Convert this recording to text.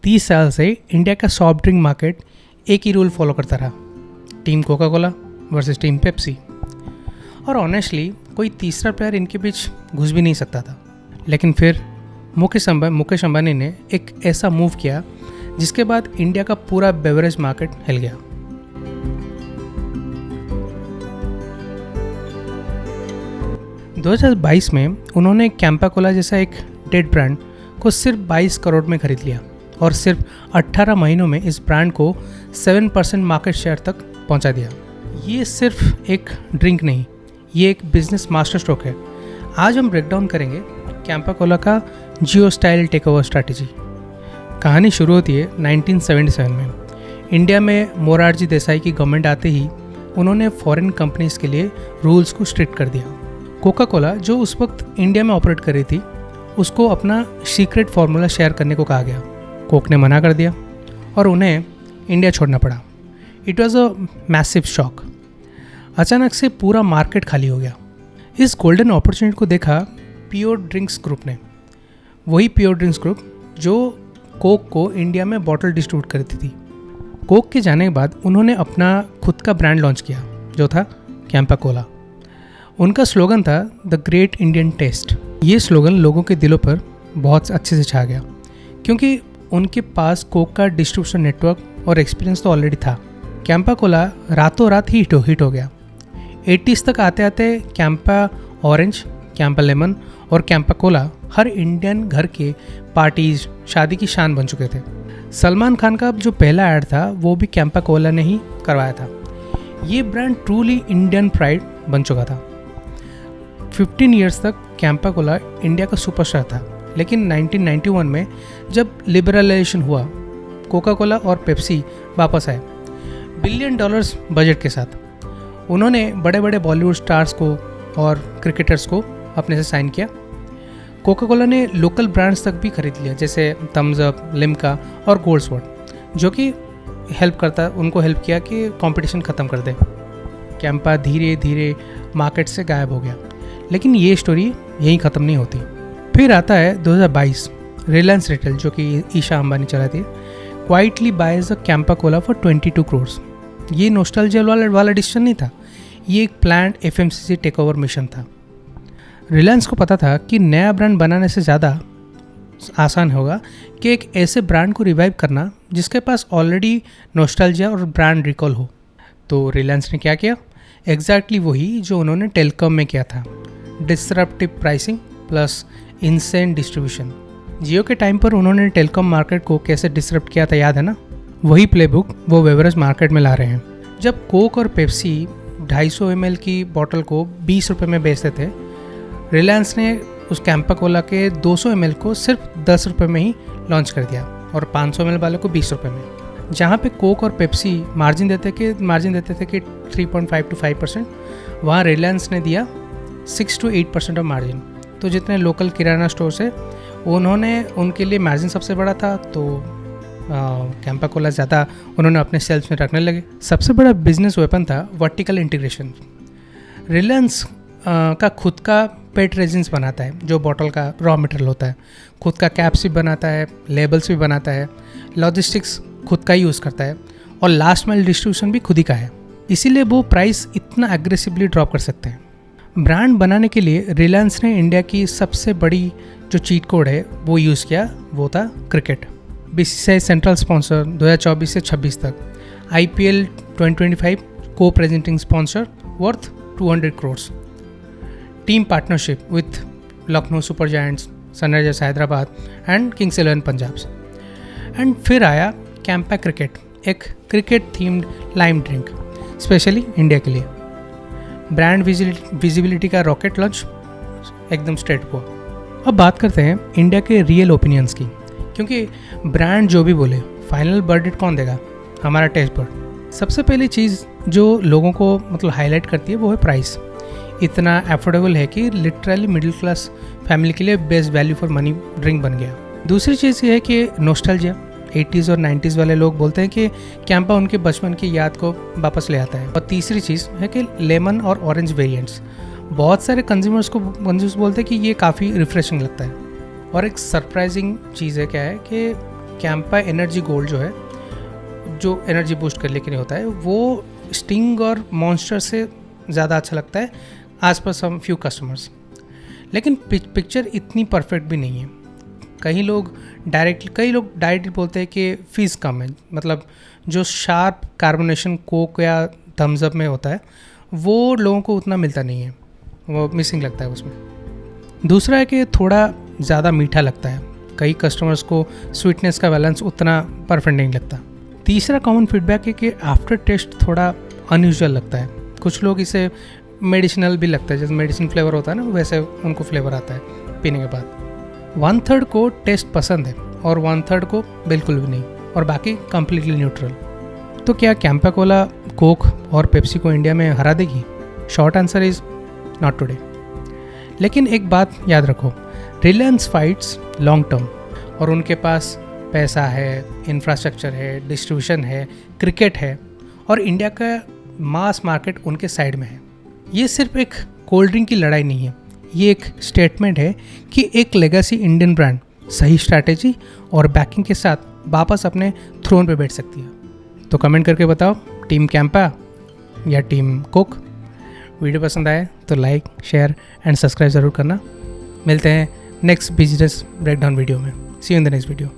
30 साल से इंडिया का सॉफ्ट ड्रिंक मार्केट एक ही रूल फॉलो करता रहा, team Coca Cola versus team Pepsi. और ऑनेस्टली कोई तीसरा प्लेयर इनके बीच घुस भी नहीं सकता था। लेकिन फिर मुकेश अंबानी ने एक ऐसा मूव किया जिसके बाद इंडिया का पूरा बेवरेज मार्केट हिल गया। – 2022 में उन्होंने कैंपा कोला जैसा एक डेड ब्रांड को सिर्फ 22 करोड़ में खरीद लिया और सिर्फ 18 महीनों में इस ब्रांड को 7% मार्केट शेयर तक पहुंचा दिया। ये सिर्फ एक ड्रिंक नहीं, ये एक बिजनेस मास्टर स्ट्रोक है। आज हम ब्रेकडाउन करेंगे कैंपा कोला का जियो स्टाइल टेक ओवर स्ट्रैटेजी। कहानी शुरू होती है 1977 में। इंडिया में मोरारजी देसाई की गवर्नमेंट आते ही उन्होंने फॉरेन कंपनीज के लिए रूल्स को स्ट्रिक्ट कर दिया। कोका कोला जो उस वक्त इंडिया में ऑपरेट कर रही थी, उसको अपना सीक्रेट फार्मूला शेयर करने को कहा गया। कोक ने मना कर दिया और उन्हें इंडिया छोड़ना पड़ा। It was a massive shock. अचानक से पूरा मार्केट खाली हो गया। इस गोल्डन अपॉर्चुनिटी को देखा प्योर ड्रिंक्स ग्रुप ने, वही प्योर ड्रिंक्स ग्रुप जो कोक को इंडिया में बॉटल डिस्ट्रीब्यूट करती थी। कोक के जाने के बाद उन्होंने अपना खुद का ब्रांड लॉन्च किया जो था कैंपा कोला। उनका स्लोगन था द ग्रेट इंडियन टेस्ट। ये स्लोगन लोगों के दिलों पर बहुत अच्छे से छा गया क्योंकि उनके पास कोक का डिस्ट्रीब्यूशन नेटवर्क और एक्सपीरियंस तो ऑलरेडी था। कैंपा कोला रातों रात ही हिट हो गया। 80s तक आते आते कैंपा ऑरेंज, कैंपा लेमन और कैंपा कोला हर इंडियन घर के पार्टीज, शादी की शान बन चुके थे। सलमान खान का जो पहला ऐड था वो भी कैंपा कोला ने ही करवाया था। ये ब्रांड ट्रूली इंडियन प्राइड बन चुका था। 15 ईयर्स तक कैंपा कोला इंडिया का सुपरस्टार था। लेकिन 1991 में जब लिबरलाइजेशन हुआ, कोका कोला और पेप्सी वापस आए $1 बिलियन बजट के साथ। उन्होंने बड़े बड़े बॉलीवुड स्टार्स को और क्रिकेटर्स को अपने से साइन किया। कोका कोला ने लोकल ब्रांड्स तक भी खरीद लिया जैसे थम्स अप, लिम्का और गोल्डस्वर्ड, जो कि उनको हेल्प किया कि कंपटीशन ख़त्म कर दे। कैंपा धीरे धीरे मार्केट से गायब हो गया। लेकिन ये स्टोरी यहीं ख़त्म नहीं होती। फिर आता है 2022। रिलायंस रिटेल जो कि ईशा अंबानी चलाती है, quietly buys a Campa Cola for 22 crore. ये नॉस्टैल्जिया वाला डिसीजन नहीं था, ये एक planned FMCG take over mission था। रिलायंस को पता था कि नया ब्रांड बनाने से ज़्यादा आसान होगा कि एक ऐसे ब्रांड को रिवाइव करना जिसके पास ऑलरेडी नॉस्टैल्जिया और ब्रांड रिकॉल हो। तो रिलायंस ने क्या किया? एग्जैक्टली वही जो उन्होंने टेलीकॉम में किया था, disruptive pricing plus incent distribution. Jio के टाइम पर उन्होंने टेलीकॉम मार्केट को कैसे डिसरप्ट किया था, याद है ना? वही प्लेबुक वो बेवरेज मार्केट में ला रहे हैं। जब कोक और पेप्सी 250 ml की बोतल को 20 रुपये में बेचते थे, रिलायंस ने उस कैंपा कोला के 200 ml को सिर्फ 10 रुपये में ही लॉन्च कर दिया और 500 ml वाले को 20 रुपये में। जहाँ पे कोक और पेप्सी मार्जिन देते थे कि 3.5 to 5%, वहाँ रिलायंस ने दिया 6 to 8% ऑफ मार्जिन। तो जितने लोकल किराना स्टोर्स है उनके लिए मार्जिन सबसे बड़ा था, तो कैंपा कोला ज़्यादा उन्होंने अपने सेल्स में रखने लगे। सबसे बड़ा बिजनेस वेपन था वर्टिकल इंटीग्रेशन। रिलायंस का खुद का पेट रेजिन्स बनाता है जो बॉटल का रॉ मटेरियल होता है, खुद का कैप्स भी बनाता है, लेबल्स भी बनाता है, लॉजिस्टिक्स खुद का ही यूज़ करता है और लास्ट माइल डिस्ट्रीब्यूशन भी खुद ही का है। इसीलिए वो प्राइस इतना एग्रेसिवली ड्रॉप कर सकते हैं। ब्रांड बनाने के लिए रिलायंस ने इंडिया की सबसे बड़ी जो चीट कोड है वो यूज़ किया, वो था क्रिकेट। BCCI सेंट्रल स्पॉन्सर 2024 से 26 तक, IPL 2025 को presenting sponsor worth 200 crore, team partnership with Lucknow super giants, Sunrisers Hyderabad and Kings 11 Punjab. And फिर आया कैंपा क्रिकेट, एक cricket themed lime drink specially India के लिए। ब्रांड विजिबिलिटी का रॉकेट लॉन्च एकदम स्ट्रेट हुआ। अब बात करते हैं इंडिया के रियल ओपिनियंस की, क्योंकि ब्रांड जो भी बोले फाइनल वर्डिक्ट कौन देगा? हमारा टेस्ट बर्ड। सबसे पहली चीज़ जो लोगों को हाईलाइट करती है वो है प्राइस। इतना अफोर्डेबल है कि लिटरली मिडिल क्लास फैमिली के लिए best value for money drink बन गया। दूसरी चीज़ ये है कि नॉस्टैल्जिया। 80s और 90s वाले लोग बोलते हैं कि कैंपा उनके बचपन की याद को वापस ले आता है। और तीसरी चीज़ है कि लेमन और ऑरेंज वेरिएंट्स बहुत सारे कंज्यूमर्स बोलते हैं कि ये काफ़ी रिफ्रेशिंग लगता है। और एक सरप्राइजिंग चीज़ है क्या है कि कैंपा एनर्जी गोल्ड जो है, जो एनर्जी बूस्ट करने के लिए होता है, वो स्टिंग और मॉन्स्टर से ज़्यादा अच्छा लगता है as per some few customers. लेकिन पिक्चर इतनी परफेक्ट भी नहीं है। कई लोग डायरेक्टली बोलते हैं कि फीस कम है, मतलब जो शार्प कार्बोनेशन कोक या थम्स अप में होता है वो लोगों को उतना मिलता नहीं है, वो मिसिंग लगता है उसमें। दूसरा है कि थोड़ा ज़्यादा मीठा लगता है, कई कस्टमर्स को स्वीटनेस का बैलेंस उतना परफेक्ट नहीं लगता। तीसरा कॉमन फीडबैक है कि आफ्टर टेस्ट थोड़ा अनयूजुअल लगता है। कुछ लोग इसे मेडिसिनल भी लगता है, जैसे मेडिसिन फ्लेवर होता है ना, वैसे उनको फ्लेवर आता है पीने के बाद। 1/3 को टेस्ट पसंद है और 1/3 को बिल्कुल भी नहीं, और बाकी कम्प्लीटली न्यूट्रल। तो क्या कैंपा कोला कोक और पेप्सी को इंडिया में हरा देगी? Short answer is not today. लेकिन एक बात याद रखो, रिलायंस फाइट्स लॉन्ग टर्म, और उनके पास पैसा है, इंफ्रास्ट्रक्चर है, डिस्ट्रीब्यूशन है, क्रिकेट है, और इंडिया का मास मार्केट उनके साइड में है। ये सिर्फ एक कोल्ड ड्रिंक की लड़ाई नहीं है, ये एक स्टेटमेंट है कि एक लेगेसी इंडियन ब्रांड सही स्ट्रैटेजी और बैकिंग के साथ वापस अपने थ्रोन पे बैठ सकती है। तो कमेंट करके बताओ, टीम कैंपा या टीम कोक? वीडियो पसंद आए तो लाइक, शेयर एंड सब्सक्राइब ज़रूर करना। मिलते हैं नेक्स्ट बिजनेस ब्रेकडाउन वीडियो में। See you in the next video.